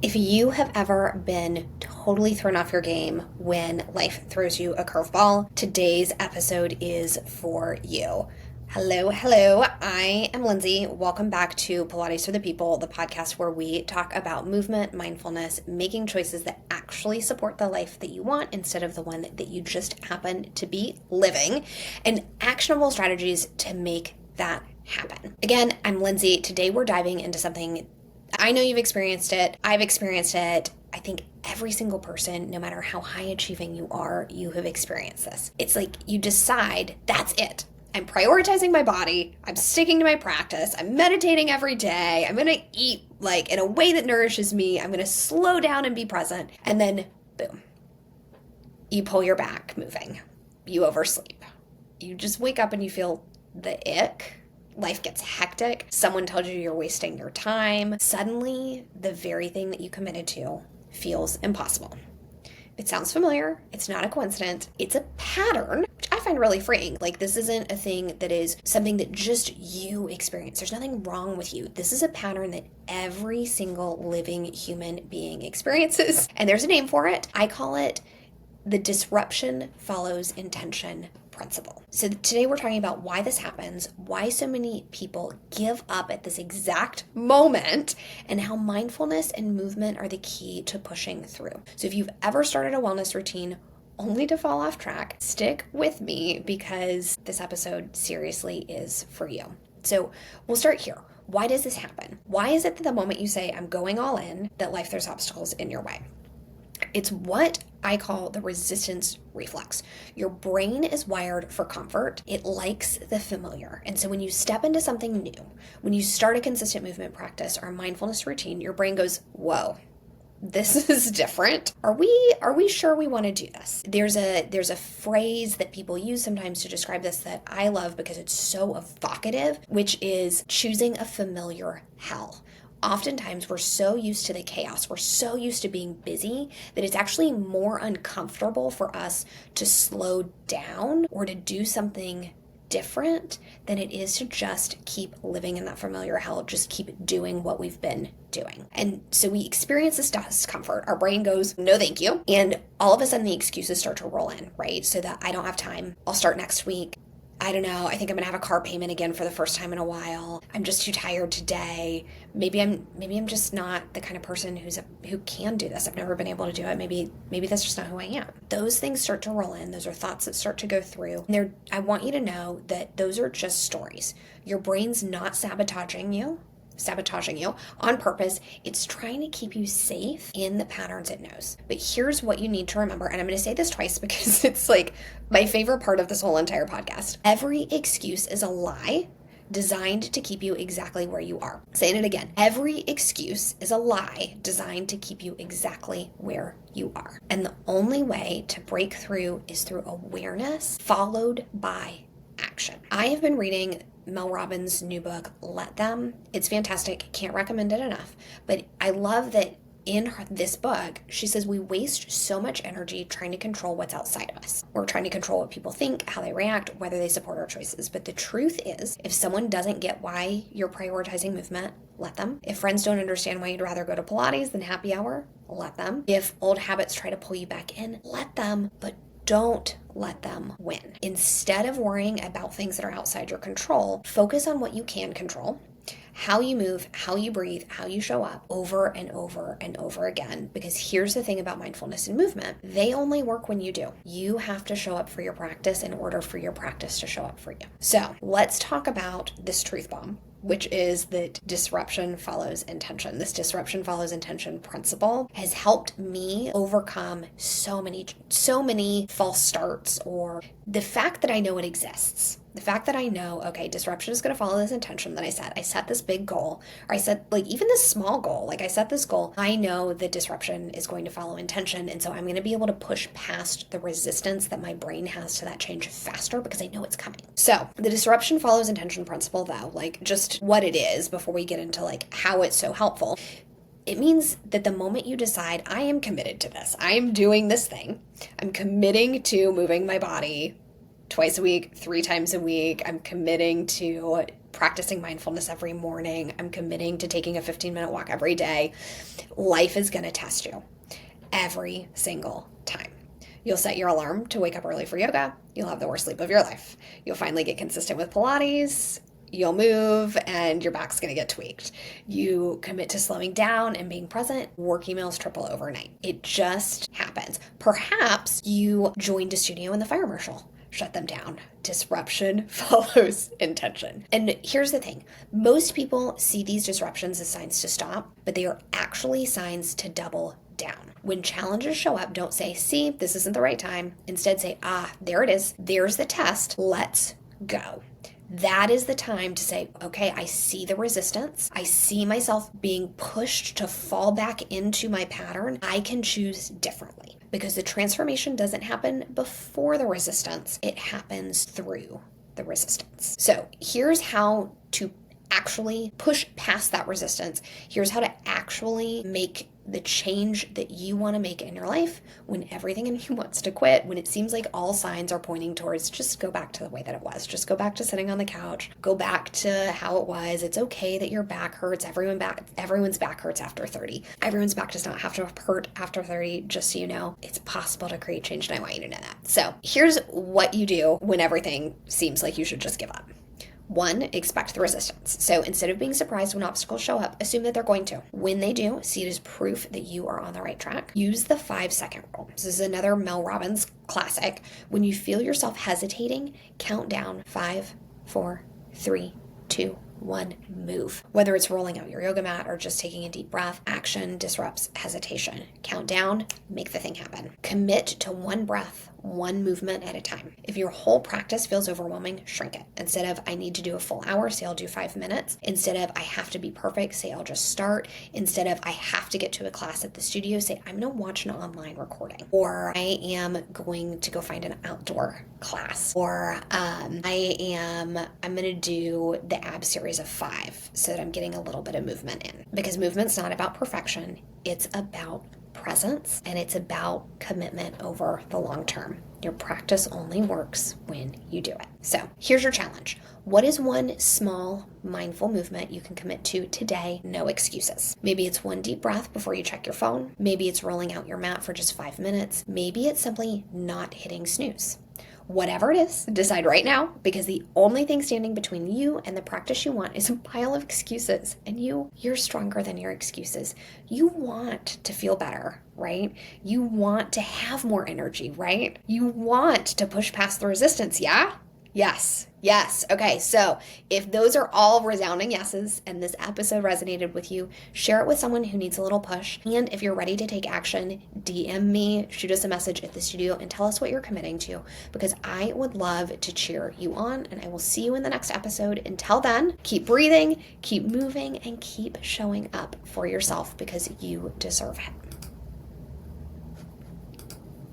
If you have ever been totally thrown off your game when life throws you a curveball, today's episode is for you. Hello. I am Lindsay. Welcome back to Pilates for the People, the podcast where we talk about movement, mindfulness, making choices that actually support the life that you want instead of the one that you just happen to be living, and actionable strategies to make that happen. Again, I'm Lindsay. Today we're diving into something I know you've experienced it. I've experienced it. I think every single person, no matter how high achieving you are, you have experienced this. It's like you decide, that's it. I'm prioritizing my body. I'm sticking to my practice. I'm meditating every day. I'm going to eat in a way that nourishes me. I'm going to slow down and be present. And then, boom, you pull your back moving. You oversleep. You just wake up and you feel the ick. Life gets hectic. Someone tells you you're wasting your time. Suddenly, the very thing that you committed to feels impossible. It sounds familiar. It's not a coincidence. It's a pattern, which I find really freeing. This isn't a thing that is something that just you experience. There's nothing wrong with you. This is a pattern that every single living human being experiences. And there's a name for it. I call it the disruption follows intention principle. So today we're talking about why this happens, why so many people give up at this exact moment, and how mindfulness and movement are the key to pushing through. So if you've ever started a wellness routine only to fall off track, stick with me because this episode seriously is for you. So we'll start here. Why does this happen? Why is it that the moment you say, I'm going all in, that life throws obstacles in your way? It's what I call the resistance reflex. Your brain is wired for comfort. It likes the familiar. And so when you step into something new, when you start a consistent movement practice or a mindfulness routine, your brain goes, whoa, this is different. Are we sure we want to do this? There's a phrase that people use sometimes to describe this that I love because it's so evocative, which is choosing a familiar hell. Oftentimes, we're so used to the chaos, we're so used to being busy that it's actually more uncomfortable for us to slow down or to do something different than it is to just keep living in that familiar hell, just keep doing what we've been doing. And so we experience this discomfort. Our brain goes, no, thank you. And all of a sudden the excuses start to roll in, right? So that I don't have time. I'll start next week. I don't know, I think I'm gonna have a car payment again for the first time in a while. I'm just too tired today. Maybe I'm just not the kind of person who can do this. I've never been able to do it. Maybe that's just not who I am. Those things start to roll in. Those are thoughts that start to go through. And I want you to know that those are just stories. Your brain's not sabotaging you on purpose. It's trying to keep you safe in the patterns it knows. But here's what you need to remember, and I'm going to say this twice because it's my favorite part of this whole entire podcast. Every excuse is a lie designed to keep you exactly where you are. Saying it again. Every excuse is a lie designed to keep you exactly where you are. And the only way to break through is through awareness followed by action. I have been reading Mel Robbins' new book, Let Them. It's fantastic. Can't recommend it enough. But I love that in this book, she says we waste so much energy trying to control what's outside of us. We're trying to control what people think, how they react, whether they support our choices. But the truth is, if someone doesn't get why you're prioritizing movement, let them. If friends don't understand why you'd rather go to Pilates than happy hour, let them. If old habits try to pull you back in, let them. But don't let them win. Instead of worrying about things that are outside your control, focus on what you can control, how you move, how you breathe, how you show up over and over and over again. Because here's the thing about mindfulness and movement. They only work when you do. You have to show up for your practice in order for your practice to show up for you. So let's talk about this truth bomb, which is that disruption follows intention. This disruption follows intention principle has helped me overcome so many false starts, or the fact that I know it exists. The fact that I know, okay, disruption is going to follow this intention that I set. I set this big goal, or I set even this small goal. I set this goal. I know that disruption is going to follow intention. And so I'm going to be able to push past the resistance that my brain has to that change faster because I know it's coming. So the disruption follows intention principle, though, just what it is before we get into how it's so helpful. It means that the moment you decide, I am committed to this, I am doing this thing, I'm committing to moving my body twice a week, 3 times a week, I'm committing to practicing mindfulness every morning. I'm committing to taking a 15-minute walk every day. Life is going to test you every single time. You'll set your alarm to wake up early for yoga. You'll have the worst sleep of your life. You'll finally get consistent with Pilates. You'll move and your back's going to get tweaked. You commit to slowing down and being present. Work emails triple overnight. It just happens. Perhaps you joined a studio in the fire marshal. Shut them down. Disruption follows intention. And here's the thing. Most people see these disruptions as signs to stop, but they are actually signs to double down. When challenges show up, don't say, see, this isn't the right time. Instead say, there it is. There's the test. Let's go. That is the time to say, okay, I see the resistance. I see myself being pushed to fall back into my pattern. I can choose differently because the transformation doesn't happen before the resistance. It happens through the resistance. So here's how to actually push past that resistance. Here's how to actually make the change that you want to make in your life when everything in you wants to quit, when it seems like all signs are pointing towards just go back to the way that it was. Just go back to sitting on the couch. Go back to how it was. It's okay that your back hurts. Everyone's back hurts after 30. Everyone's back does not have to hurt after 30, just so you know. It's possible to create change, and I want you to know that. So here's what you do when everything seems like you should just give up. 1, expect the resistance. So instead of being surprised when obstacles show up, assume that they're going to. When they do, see it as proof that you are on the right track. Use the 5-second rule. This is another Mel Robbins classic. When you feel yourself hesitating, count down 5, 4, 3, 2, 1, move. Whether it's rolling out your yoga mat or just taking a deep breath, action disrupts hesitation. Count down, make the thing happen. Commit to one breath, one movement at a time. If your whole practice feels overwhelming, shrink it. Instead of I need to do a full hour, say I'll do 5 minutes. Instead of I have to be perfect, say I'll just start. Instead of I have to get to a class at the studio, say I'm going to watch an online recording. Or I am going to go find an outdoor class. Or I'm going to do the ab series of 5 so that I'm getting a little bit of movement in. Because movement's not about perfection. It's about presence, and it's about commitment over the long term. Your practice only works when you do it. So here's your challenge. What is one small mindful movement you can commit to today? No excuses. Maybe it's one deep breath before you check your phone. Maybe it's rolling out your mat for just 5 minutes. Maybe it's simply not hitting snooze. Whatever it is, decide right now, because the only thing standing between you and the practice you want is a pile of excuses, and you're stronger than your excuses. You want to feel better, right? You want to have more energy, right? You want to push past the resistance, yeah? Yes. Okay, so if those are all resounding yeses and this episode resonated with you, share it with someone who needs a little push. And if you're ready to take action, DM me, shoot us a message at the studio, and tell us what you're committing to, because I would love to cheer you on, and I will see you in the next episode. Until then, keep breathing, keep moving, and keep showing up for yourself because you deserve it.